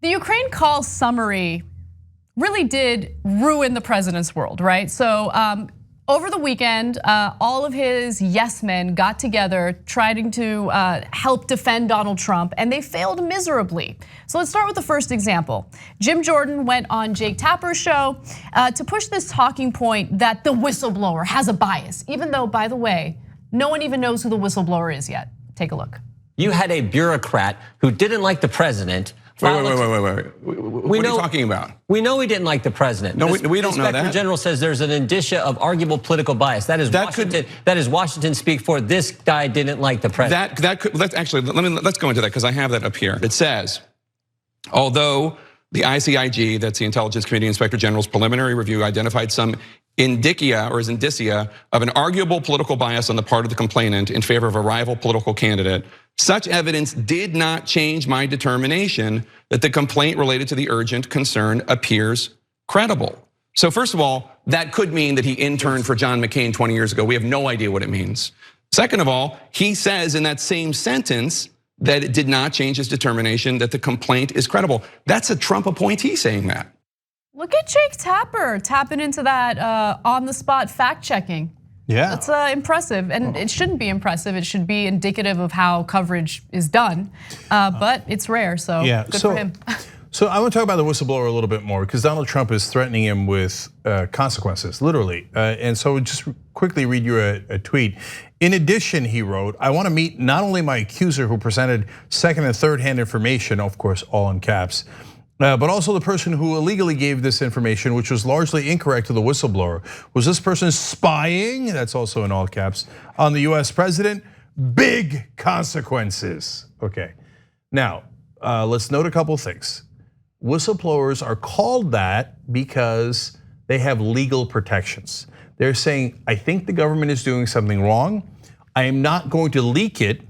The Ukraine call summary really did ruin the president's world, right? So over the weekend, all of his yes men got together trying to help defend Donald Trump, and they failed miserably. So let's start with the first example. Jim Jordan went on Jake Tapper's show to push this talking point that the whistleblower has a bias, even though, by the way, no one even knows who the whistleblower is yet. Take a look. You had a bureaucrat who didn't like the president. Wait. What are you talking about? We know he didn't like the president. No, we don't know that. The Inspector General says there's an indicia of arguable political bias. That is Washington. That is Washington speak for this guy didn't like the president. Let's go into that because I have that up here. It says, although the ICIG, that's the Intelligence Committee Inspector General's preliminary review, identified some indicia of an arguable political bias on the part of the complainant in favor of a rival political candidate, such evidence did not change my determination that the complaint related to the urgent concern appears credible. So first of all, that could mean that he interned for John McCain 20 years ago. We have no idea what it means. Second of all, he says in that same sentence that it did not change his determination that the complaint is credible. That's a Trump appointee saying that. Look at Jake Tapper tapping into that on-the-spot fact-checking. Yeah. That's impressive, and it shouldn't be impressive. It should be indicative of how coverage is done, but it's rare, so good for him. So I want to talk about the whistleblower a little bit more because Donald Trump is threatening him with consequences, literally. And so just quickly read you a tweet. In addition, he wrote, I want to meet not only my accuser who presented second and third hand information, of course, all in caps, but also the person who illegally gave this information, which was largely incorrect to the whistleblower. Was this person spying, that's also in all caps, on the US president? Big consequences. Okay, now let's note a couple things. Whistleblowers are called that because they have legal protections. They're saying, I think the government is doing something wrong. I am not going to leak it.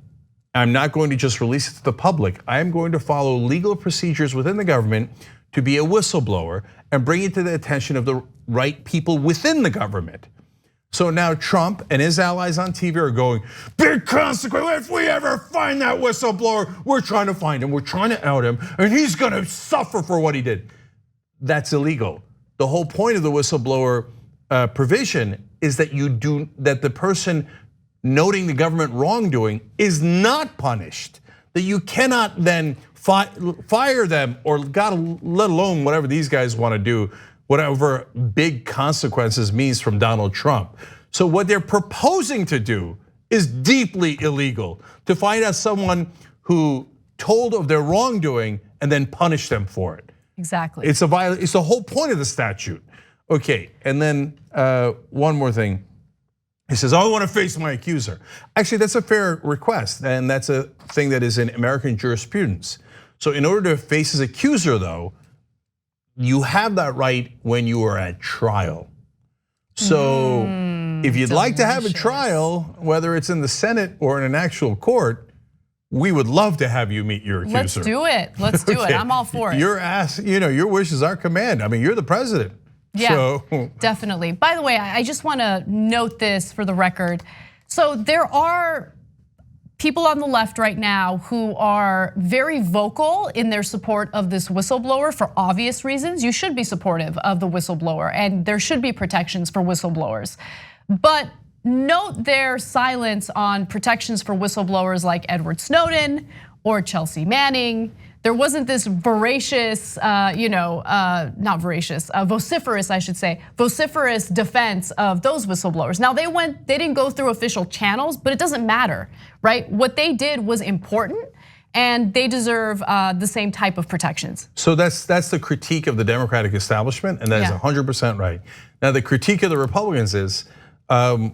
I'm not going to just release it to the public. I am going to follow legal procedures within the government to be a whistleblower and bring it to the attention of the right people within the government. So now Trump and his allies on TV are going, big consequence. If we ever find that whistleblower, we're trying to find him, we're trying to out him, and he's gonna suffer for what he did. That's illegal. The whole point of the whistleblower provision is that the person noting the government wrongdoing is not punished, that you cannot then fire them or God, let alone whatever these guys want to do, whatever big consequences means from Donald Trump. So what they're proposing to do is deeply illegal, to find out someone who told of their wrongdoing and then punish them for it. Exactly. It's the whole point of the statute. Okay, and then one more thing. He says, I want to face my accuser. Actually, that's a fair request, and that's a thing that is in American jurisprudence. So in order to face his accuser, though, you have that right when you are at trial. So if you'd like to have a trial, whether it's in the Senate or in an actual court, we would love to have you meet your accuser. Let's do it. Let's do it. I'm all for it. Your wish is our command. I mean, you're the president. Yeah, definitely. By the way, I just want to note this for the record. So there are people on the left right now who are very vocal in their support of this whistleblower for obvious reasons. You should be supportive of the whistleblower, and there should be protections for whistleblowers. But note their silence on protections for whistleblowers like Edward Snowden or Chelsea Manning. There wasn't this voracious, not voracious, vociferous, I should say, vociferous defense of those whistleblowers. Now they didn't go through official channels, but it doesn't matter, right? What they did was important, and they deserve the same type of protections. So that's the critique of the Democratic establishment, and that is 100% right. Now the critique of the Republicans is, I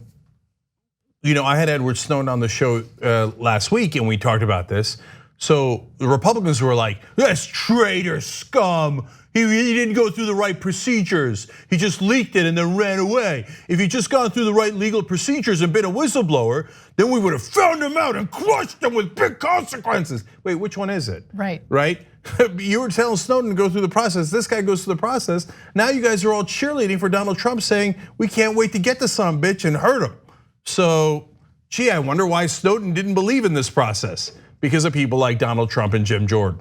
had Edward Snowden on the show last week, and we talked about this. So the Republicans were like, that's traitor scum. He didn't go through the right procedures. He just leaked it and then ran away. If he'd just gone through the right legal procedures and been a whistleblower, then we would have found him out and crushed him with big consequences. Wait, which one is it? Right. Right? You were telling Snowden to go through the process. This guy goes through the process. Now you guys are all cheerleading for Donald Trump, saying we can't wait to get to some bitch and hurt him. So, gee, I wonder why Snowden didn't believe in this process. Because of people like Donald Trump and Jim Jordan.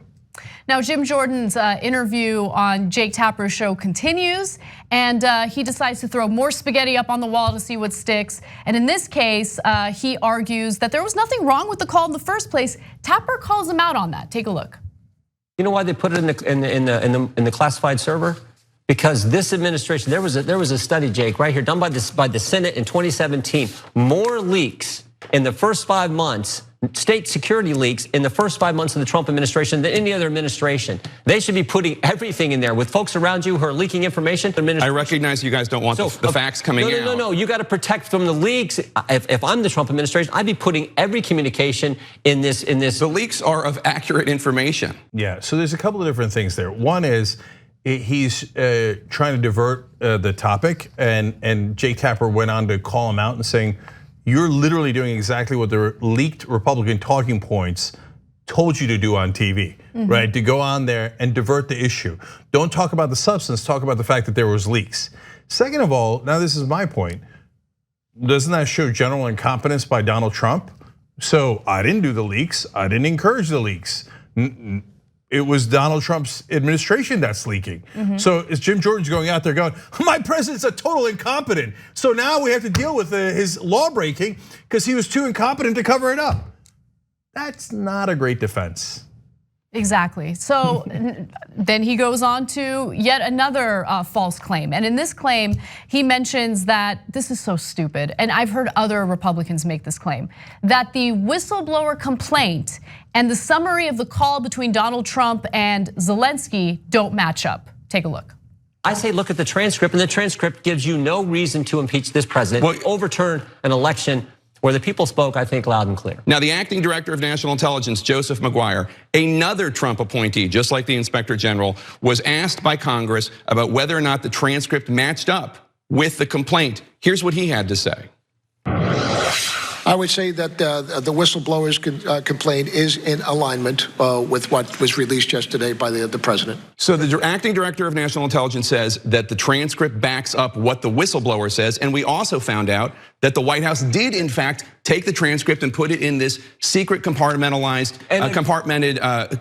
Now, Jim Jordan's interview on Jake Tapper's show continues, and he decides to throw more spaghetti up on the wall to see what sticks. And in this case, he argues that there was nothing wrong with the call in the first place. Tapper calls him out on that. Take a look. You know why they put it in the classified server? Because this administration, there was a study, Jake, right here, done by the Senate in 2017. More leaks in the first 5 months, state security leaks in the first 5 months of the Trump administration than any other administration. They should be putting everything in there with folks around you who are leaking information. I recognize you guys don't want the facts coming out. No, you got to protect from the leaks. If I'm the Trump administration, I'd be putting every communication in this. The leaks are of accurate information. Yeah, so there's a couple of different things there. One is he's trying to divert the topic, and Jake Tapper went on to call him out and saying, you're literally doing exactly what the leaked Republican talking points told you to do on TV, right? To go on there and divert the issue. Don't talk about the substance, talk about the fact that there was leaks. Second of all, now this is my point, doesn't that show general incompetence by Donald Trump? So I didn't do the leaks, I didn't encourage the leaks. It was Donald Trump's administration that's leaking. So it's Jim Jordan's going out there going, my president's a total incompetent. So now we have to deal with his law breaking because he was too incompetent to cover it up. That's not a great defense. Exactly. So then he goes on to yet another false claim. And in this claim, he mentions that this is so stupid. And I've heard other Republicans make this claim, that the whistleblower complaint and the summary of the call between Donald Trump and Zelensky don't match up. Take a look. I say look at the transcript, and the transcript gives you no reason to impeach this president, overturn an election where the people spoke, I think, loud and clear. Now, the acting director of national intelligence, Joseph Maguire, another Trump appointee, just like the inspector general, was asked by Congress about whether or not the transcript matched up with the complaint. Here's what he had to say. I would say that the whistleblower's complaint is in alignment with what was released yesterday by the president. So the acting director of national intelligence says that the transcript backs up what the whistleblower says. And we also found out that the White House did in fact take the transcript and put it in this secret compartmented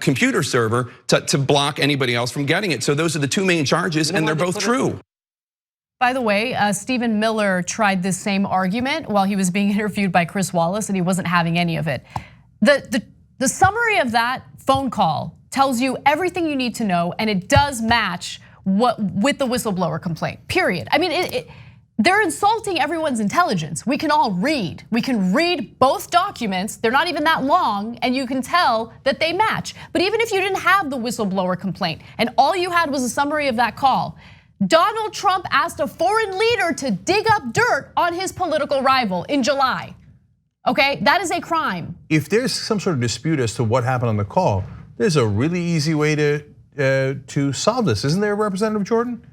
computer server to block anybody else from getting it. So those are the two main charges, and they're both true. By the way, Stephen Miller tried this same argument while he was being interviewed by Chris Wallace, and he wasn't having any of it. The summary of that phone call tells you everything you need to know, and it does match with the whistleblower complaint, period. I mean, they're insulting everyone's intelligence. We can all read. We can read both documents. They're not even that long, and you can tell that they match. But even if you didn't have the whistleblower complaint, and all you had was a summary of that call, Donald Trump asked a foreign leader to dig up dirt on his political rival in July. Okay, that is a crime. If there's some sort of dispute as to what happened on the call, there's a really easy way to solve this. Isn't there, Representative Jordan?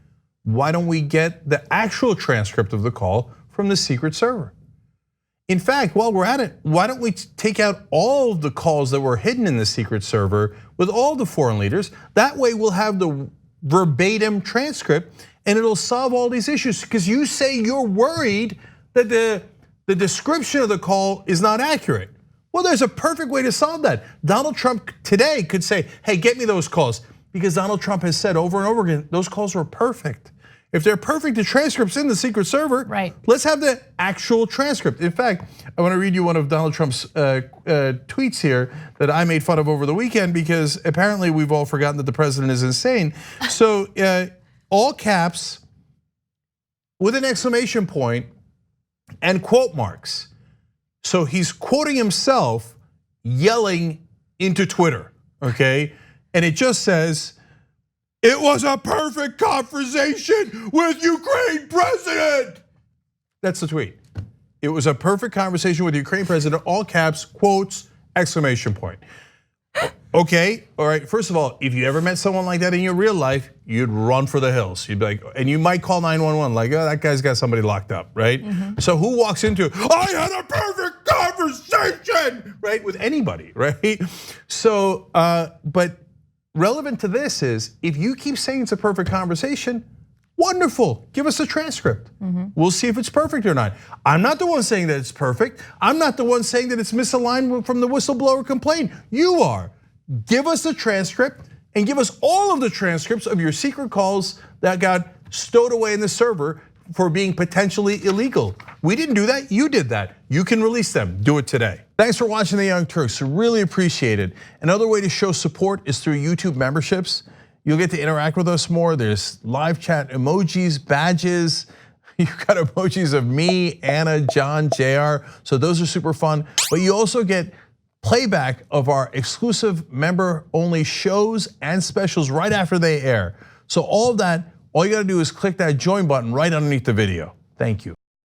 Why don't we get the actual transcript of the call from the secret server? In fact, while we're at it, why don't we take out all of the calls that were hidden in the secret server with all the foreign leaders? That way we'll have the verbatim transcript, and it'll solve all these issues. Because you say you're worried that the description of the call is not accurate. Well, there's a perfect way to solve that. Donald Trump today could say, hey, get me those calls. Because Donald Trump has said over and over again, those calls were perfect. If they're perfect, the transcript's in the secret server. Right. Let's have the actual transcript. In fact, I want to read you one of Donald Trump's tweets here that I made fun of over the weekend because apparently we've all forgotten that the president is insane. So all caps with an exclamation point and quote marks. So he's quoting himself yelling into Twitter, okay? And it just says, it was a perfect conversation with Ukraine president. That's the tweet. It was a perfect conversation with Ukraine president, all caps, quotes, exclamation point. Okay, all right, first of all, if you ever met someone like that in your real life, you'd run for the hills. You'd be like, and you might call 911 like, oh, that guy's got somebody locked up, right? So who walks into, I had a perfect conversation, right, with anybody, right? So, but relevant to this is, if you keep saying it's a perfect conversation, wonderful, give us a transcript. We'll see if it's perfect or not. I'm not the one saying that it's perfect. I'm not the one saying that it's misaligned from the whistleblower complaint. You are. Give us a transcript, and give us all of the transcripts of your secret calls that got stowed away in the server for being potentially illegal. We didn't do that, you did that. You can release them, do it today. Thanks for watching The Young Turks, really appreciate it. Another way to show support is through YouTube memberships. You'll get to interact with us more. There's live chat emojis, badges. You've got emojis of me, Anna, John, JR, so those are super fun. But you also get playback of our exclusive member-only shows and specials right after they air. So all of that, all you gotta do is click that join button right underneath the video. Thank you.